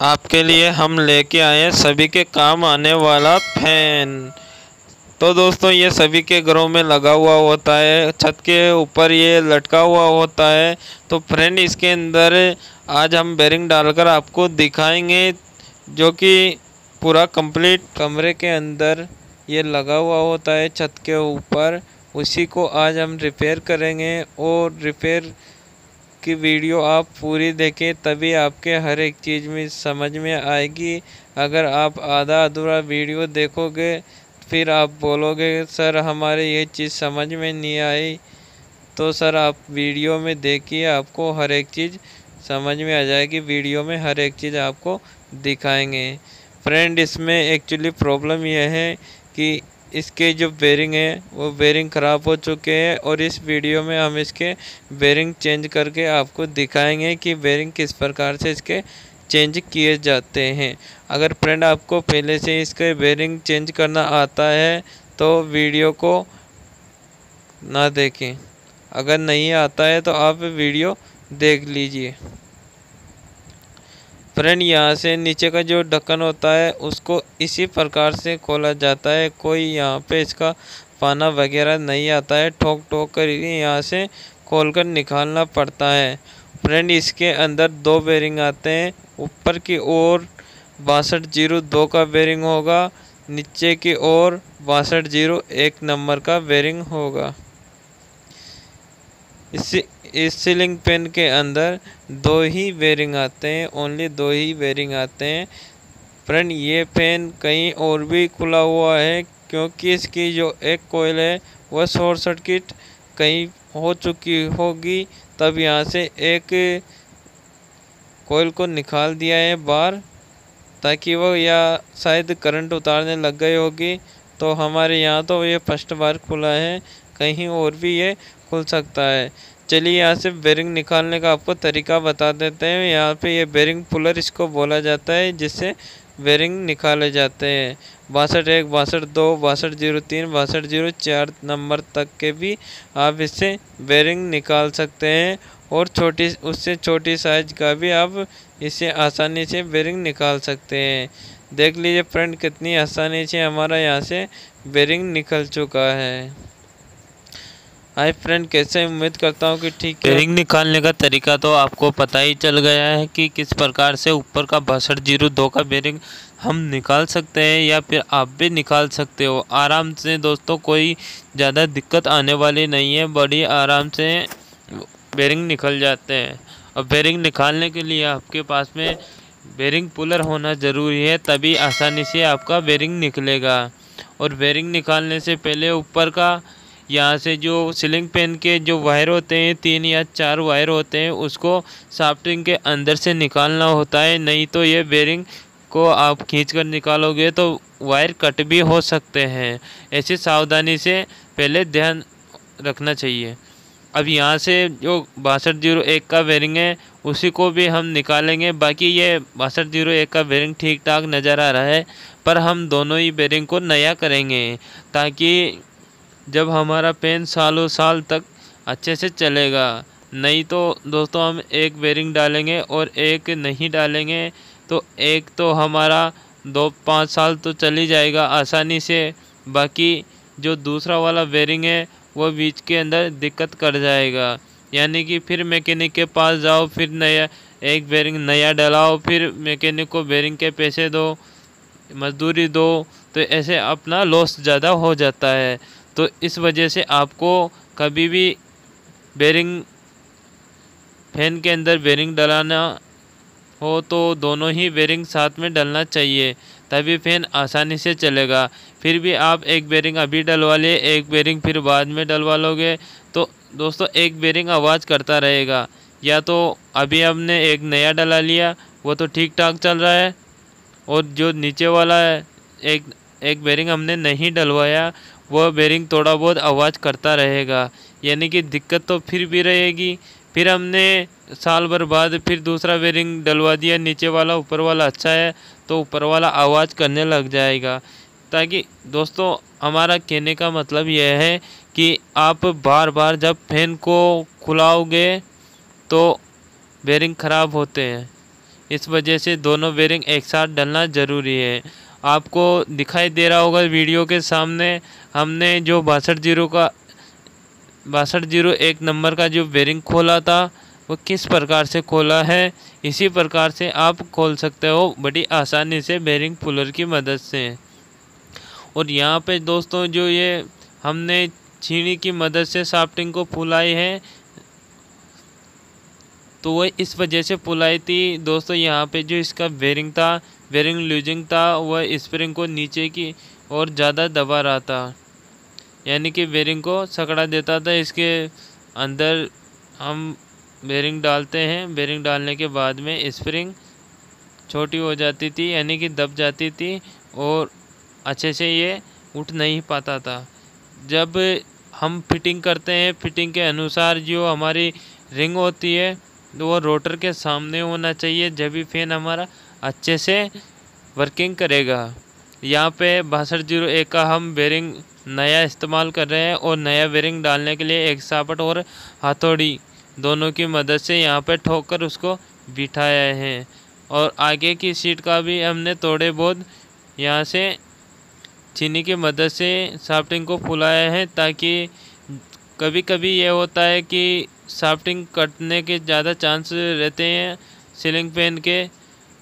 आपके लिए हम लेके आए हैं सभी के काम आने वाला फैन। तो दोस्तों ये सभी के घरों में लगा हुआ होता है, छत के ऊपर ये लटका हुआ होता है। तो फ्रेंड इसके अंदर आज हम बेरिंग डालकर आपको दिखाएंगे, जो कि पूरा कंप्लीट कमरे के अंदर ये लगा हुआ होता है छत के ऊपर। उसी को आज हम रिपेयर करेंगे और रिपेयर की वीडियो आप पूरी देखें, तभी आपके हर एक चीज़ में समझ में आएगी। अगर आप आधा अधूरा वीडियो देखोगे फिर आप बोलोगे सर हमारे ये चीज़ समझ में नहीं आई, तो सर आप वीडियो में देखिए, आपको हर एक चीज़ समझ में आ जाएगी। वीडियो में हर एक चीज़ आपको दिखाएंगे। फ्रेंड इसमें एक्चुअली प्रॉब्लम यह है कि इसके जो बेरिंग है वो बेरिंग ख़राब हो चुके हैं, और इस वीडियो में हम इसके बेरिंग चेंज करके आपको दिखाएंगे कि बेरिंग किस प्रकार से इसके चेंज किए जाते हैं। अगर फ्रेंड आपको पहले से इसके बेरिंग चेंज करना आता है तो वीडियो को ना देखें, अगर नहीं आता है तो आप वीडियो देख लीजिए। फ्रेंड यहाँ से नीचे का जो ढक्कन होता है उसको इसी प्रकार से खोला जाता है। कोई यहाँ पे इसका पाना वगैरह नहीं आता है, ठोक ठोक कर यहाँ से खोलकर निकालना पड़ता है। फ्रेंड इसके अंदर दो बेरिंग आते हैं, ऊपर की ओर 6202 का बेरिंग होगा, नीचे की ओर 6201 नंबर का बेरिंग होगा। इस सीलिंग फैन के अंदर दो ही बेरिंग आते हैं, ओनली दो ही बेरिंग आते हैं। फ्रेंड ये फैन कहीं और भी खुला हुआ है, क्योंकि इसकी जो एक कोयल है वह शॉर्ट सर्किट कहीं हो चुकी होगी, तब यहाँ से एक कोयल को निकाल दिया है बाहर, ताकि वो या शायद करंट उतारने लग गई होगी। तो हमारे यहाँ तो ये फर्स्ट बार खुला है, कहीं और भी ये खुल सकता है। चलिए यहाँ से बेरिंग निकालने का आपको तरीका बता देते हैं। यहाँ पे ये बेरिंग पुलर इसको बोला जाता है, जिससे बेरिंग निकाले जाते हैं। 62 62 62 03 62 04 नंबर तक के भी आप इससे बेरिंग निकाल सकते हैं, और उससे छोटी साइज का भी आप इससे आसानी से बेरिंग निकाल सकते हैं। देख लीजिए फ्रेंड कितनी आसानी से हमारा यहाँ से बेरिंग निकल चुका है। हाय फ्रेंड, कैसे उम्मीद करता हूँ कि ठीक है। बेरिंग निकालने का तरीका तो आपको पता ही चल गया है कि किस प्रकार से ऊपर का 6202 का बेरिंग हम निकाल सकते हैं, या फिर आप भी निकाल सकते हो आराम से। दोस्तों कोई ज़्यादा दिक्कत आने वाली नहीं है, बड़ी आराम से बेरिंग निकल जाते हैं। और बेरिंग निकालने के लिए आपके पास में बेरिंग पुलर होना ज़रूरी है, तभी आसानी से आपका बेरिंग निकलेगा। और बेरिंग निकालने से पहले ऊपर का यहाँ से जो सीलिंग फैन के जो वायर होते हैं 3 या 4 वायर होते हैं, उसको शाफ्टिंग के अंदर से निकालना होता है, नहीं तो ये बेरिंग को आप खींचकर निकालोगे तो वायर कट भी हो सकते हैं। ऐसी सावधानी से पहले ध्यान रखना चाहिए। अब यहाँ से जो 6201 का बेरिंग है उसी को भी हम निकालेंगे। बाकी ये 6201 का बेरिंग ठीक ठाक नज़र आ रहा है, पर हम दोनों ही बेरिंग को नया करेंगे, ताकि जब हमारा पेन सालों साल तक अच्छे से चलेगा। नहीं तो दोस्तों हम एक बेरिंग डालेंगे और एक नहीं डालेंगे, तो एक तो हमारा 2-5 साल तो चली जाएगा आसानी से, बाकी जो दूसरा वाला बेरिंग है वो बीच के अंदर दिक्कत कर जाएगा। यानी कि फिर मैकेनिक के पास जाओ, फिर नया एक बेरिंग नया डलाओ, फिर मैकेनिक को बेरिंग के पैसे दो, मजदूरी दो, तो ऐसे अपना लॉस ज़्यादा हो जाता है। तो इस वजह से आपको कभी भी बेरिंग फैन के अंदर बेरिंग डलाना हो तो दोनों ही बेरिंग साथ में डलना चाहिए, तभी फैन आसानी से चलेगा। फिर भी आप एक बेरिंग अभी डलवा ले, एक बेरिंग फिर बाद में डलवा लोगे तो दोस्तों एक बेरिंग आवाज़ करता रहेगा। या तो अभी हमने एक नया डला लिया, वो तो ठीक ठाक चल रहा है, और जो नीचे वाला है एक बेरिंग हमने नहीं डलवाया, वह बेरिंग थोड़ा बहुत आवाज़ करता रहेगा। यानी कि दिक्कत तो फिर भी रहेगी। फिर हमने साल भर बाद फिर दूसरा बेरिंग डलवा दिया, नीचे वाला ऊपर वाला अच्छा है तो ऊपर वाला आवाज़ करने लग जाएगा। ताकि दोस्तों हमारा कहने का मतलब यह है कि आप बार बार जब फैन को खुलाओगे तो बेरिंग ख़राब होते हैं। इस वजह से दोनों बेरिंग एक साथ डलना ज़रूरी है। आपको दिखाई दे रहा होगा वीडियो के सामने, हमने जो 6201 नंबर का जो बेरिंग खोला था वो किस प्रकार से खोला है। इसी प्रकार से आप खोल सकते हो बड़ी आसानी से बेरिंग पुलर की मदद से। और यहाँ पे दोस्तों जो ये हमने छीनी की मदद से शाफ्टिंग को फुलाई है, तो वह इस वजह से फुलाई थी दोस्तों। यहाँ पे जो इसका बेरिंग था, बेरिंग लूजिंग था, वह स्प्रिंग को नीचे की और ज़्यादा दबा रहा था, यानी कि बेरिंग को सकड़ा देता था। इसके अंदर हम बेरिंग डालते हैं, बेरिंग डालने के बाद में स्प्रिंग छोटी हो जाती थी, यानी कि दब जाती थी और अच्छे से ये उठ नहीं पाता था। जब हम फिटिंग करते हैं, फिटिंग के अनुसार जो हमारी रिंग होती है तो वो रोटर के सामने होना चाहिए, जब भी फैन हमारा अच्छे से वर्किंग करेगा। यहाँ पे 6201 का हम बेरिंग नया इस्तेमाल कर रहे हैं और नया बेरिंग डालने के लिए एक सापट और हथौड़ी दोनों की मदद से यहाँ पे ठोक कर उसको बिठाया है। और आगे की सीट का भी हमने थोड़े बहुत यहाँ से छीनी की मदद से शाफ्टिंग को फुलाया है, ताकि कभी कभी ये होता है कि शाफ्टिंग कटने के ज़्यादा चांस रहते हैं सीलिंग फैन के,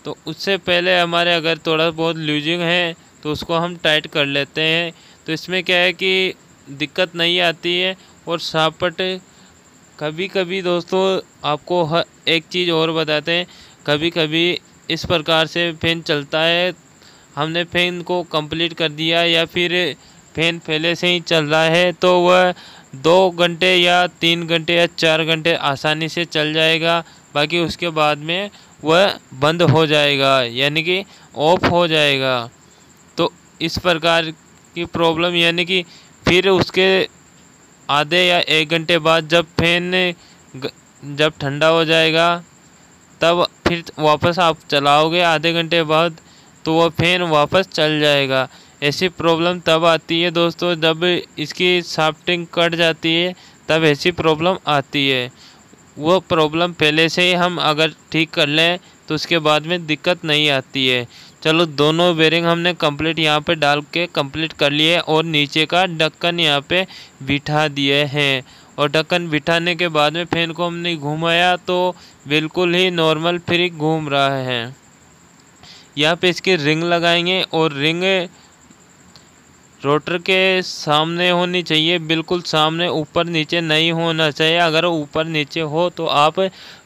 तो उससे पहले हमारे अगर थोड़ा बहुत लूजिंग है तो उसको हम टाइट कर लेते हैं। तो इसमें क्या है कि दिक्कत नहीं आती है। और शाफ्ट कभी कभी दोस्तों आपको एक चीज़ और बताते हैं, कभी कभी इस प्रकार से फैन चलता है, हमने फैन को कंप्लीट कर दिया या फिर फैन पहले से ही चल रहा है तो वह 2 घंटे या 3 घंटे या 4 घंटे आसानी से चल जाएगा, बाकी उसके बाद में वह बंद हो जाएगा, यानी कि ऑफ हो जाएगा। तो इस प्रकार की प्रॉब्लम, यानी कि फिर उसके आधे या 1 घंटे बाद जब फैन जब ठंडा हो जाएगा तब फिर वापस आप चलाओगे आधे घंटे बाद तो वह फैन वापस चल जाएगा। ऐसी प्रॉब्लम तब आती है दोस्तों जब इसकी शाफ्टिंग कट जाती है, तब ऐसी प्रॉब्लम आती है। वो प्रॉब्लम पहले से ही हम अगर ठीक कर लें तो उसके बाद में दिक्कत नहीं आती है। चलो दोनों बेरिंग हमने कंप्लीट यहाँ पे डाल के कंप्लीट कर लिए और नीचे का ढक्कन यहाँ पे बिठा दिए हैं। और ढक्कन बिठाने के बाद में फैन को हमने घुमाया तो बिल्कुल ही नॉर्मल फ्री घूम रहा है। यहाँ पे इसकी रिंग लगाएंगे और रिंग रोटर के सामने होनी चाहिए, बिल्कुल सामने, ऊपर नीचे नहीं होना चाहिए। अगर ऊपर नीचे हो तो आप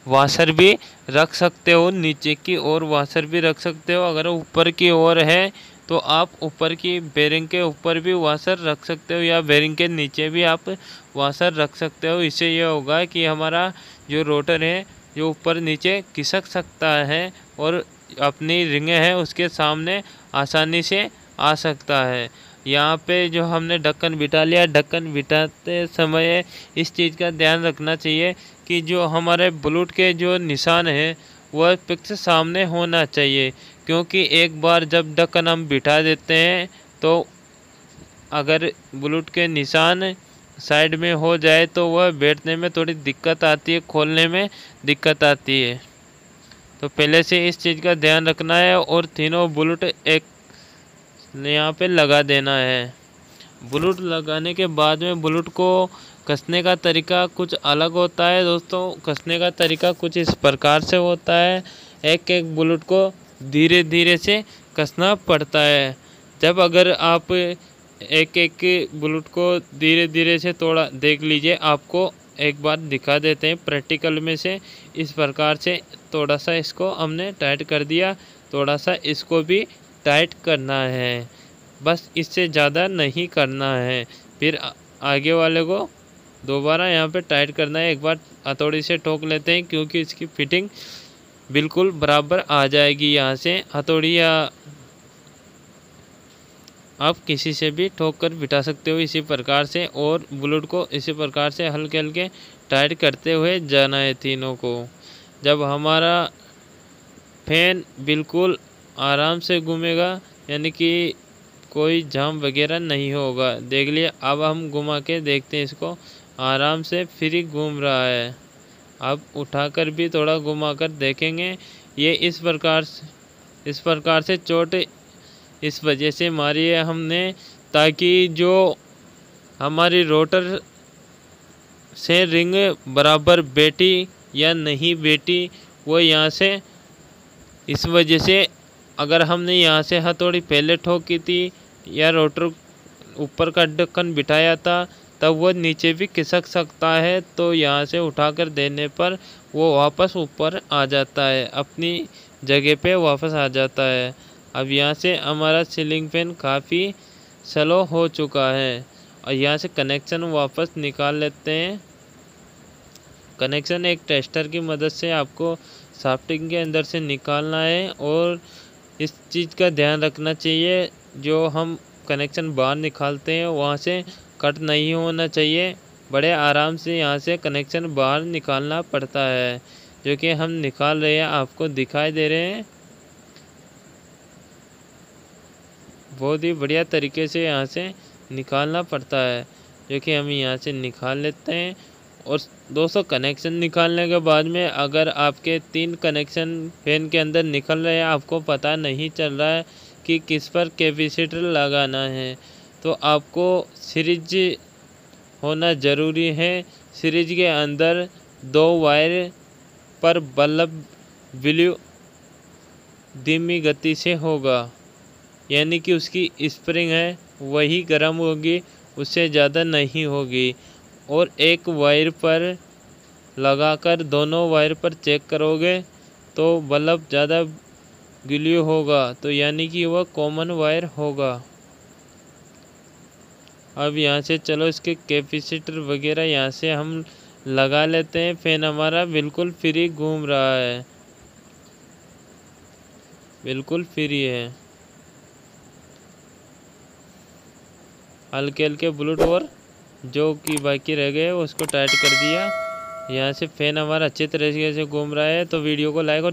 वाशर भी रख सकते हो, नीचे की ओर वाशर भी रख सकते हो। अगर ऊपर की ओर है तो आप ऊपर की बेरिंग के ऊपर भी वाशर रख सकते हो या बेरिंग के नीचे भी आप वाशर रख सकते हो। इससे यह होगा कि हमारा जो रोटर है जो ऊपर नीचे खिसक सकता है और अपनी रिंगें हैं उसके सामने आसानी से आ सकता है। यहाँ पे जो हमने ढक्कन बिठा लिया, ढक्कन बिठाते समय इस चीज़ का ध्यान रखना चाहिए कि जो हमारे ब्लूट के जो निशान है वह फिक्स सामने होना चाहिए, क्योंकि एक बार जब ढक्कन हम बिठा देते हैं तो अगर ब्लूट के निशान साइड में हो जाए तो वह बैठने में थोड़ी दिक्कत आती है, खोलने में दिक्कत आती है। तो पहले से इस चीज़ का ध्यान रखना है और तीनों ब्लूट एक यहाँ पे लगा देना है। ब्लूट लगाने के बाद में ब्लूट को कसने का तरीका कुछ अलग होता है दोस्तों। कसने का तरीका कुछ इस प्रकार से होता है, एक एक ब्लूट को धीरे धीरे से कसना पड़ता है। जब अगर आप एक एक ब्लूट को धीरे धीरे से थोड़ा देख लीजिए, आपको एक बार दिखा देते हैं प्रैक्टिकल में से। इस प्रकार से थोड़ा सा इसको हमने टाइट कर दिया, थोड़ा सा इसको भी टाइट करना है, बस इससे ज़्यादा नहीं करना है। फिर आगे वाले को दोबारा यहाँ पे टाइट करना है। एक बार हथौड़ी से ठोक लेते हैं क्योंकि इसकी फिटिंग बिल्कुल बराबर आ जाएगी। यहाँ से हथौड़ी या आप किसी से भी ठोक कर बिठा सकते हो इसी प्रकार से, और ब्लूट को इसी प्रकार से हल्के हल्के टाइट करते हुए जाना है तीनों को। जब हमारा फैन बिल्कुल आराम से घूमेगा, यानी कि कोई जाम वगैरह नहीं होगा। देख लिया, अब हम घुमा के देखते हैं इसको, आराम से फ्री घूम रहा है। अब उठाकर भी थोड़ा घुमाकर देखेंगे ये इस प्रकार से चोट इस वजह से मारी है हमने, ताकि जो हमारी रोटर से रिंग बराबर बैठी या नहीं बैठी वो यहाँ से, इस वजह से अगर हमने यहाँ से हथौड़ी पहले ठोकी थी या रोटर ऊपर का ढक्कन बिठाया था तब वो नीचे भी खिसक सकता है। तो यहाँ से उठाकर देने पर वो वापस ऊपर आ जाता है, अपनी जगह पे वापस आ जाता है। अब यहाँ से हमारा सीलिंग फैन काफ़ी स्लो हो चुका है और यहाँ से कनेक्शन वापस निकाल लेते हैं। कनेक्शन एक टेस्टर की मदद से आपको शाफ्टिंग के अंदर से निकालना है और इस चीज़ का ध्यान रखना चाहिए, जो हम कनेक्शन बाहर निकालते हैं वहाँ से कट नहीं होना चाहिए। बड़े आराम से यहाँ से कनेक्शन बाहर निकालना पड़ता है, जो कि हम निकाल रहे हैं, आपको दिखाई दे रहे हैं। बहुत ही बढ़िया तरीके से यहाँ से निकालना पड़ता है, जो कि हम यहाँ से निकाल लेते हैं। और दोस्तों कनेक्शन निकालने के बाद में अगर आपके 3 कनेक्शन फैन के अंदर निकल रहे हैं, आपको पता नहीं चल रहा है कि किस पर कैपेसिटर लगाना है, तो आपको सीरीज होना ज़रूरी है। सीरीज के अंदर 2 वायर पर बल्ब ब्लू धीमी गति से होगा, यानी कि उसकी स्प्रिंग है वही गर्म होगी, उससे ज़्यादा नहीं होगी। और एक वायर पर लगाकर दोनों वायर पर चेक करोगे तो बल्ब ज़्यादा ग्लू होगा, तो यानी कि वह कॉमन वायर होगा। अब यहाँ से चलो इसके कैपेसिटर वगैरह यहाँ से हम लगा लेते हैं। फैन हमारा बिल्कुल फ्री घूम रहा है, बिल्कुल फ्री है। हल्के हल्के बुलेट और जो कि बाकी रह गए उसको टाइट कर दिया। यहाँ से फैन हमारा अच्छे तरीके से घूम रहा है। तो वीडियो को लाइक और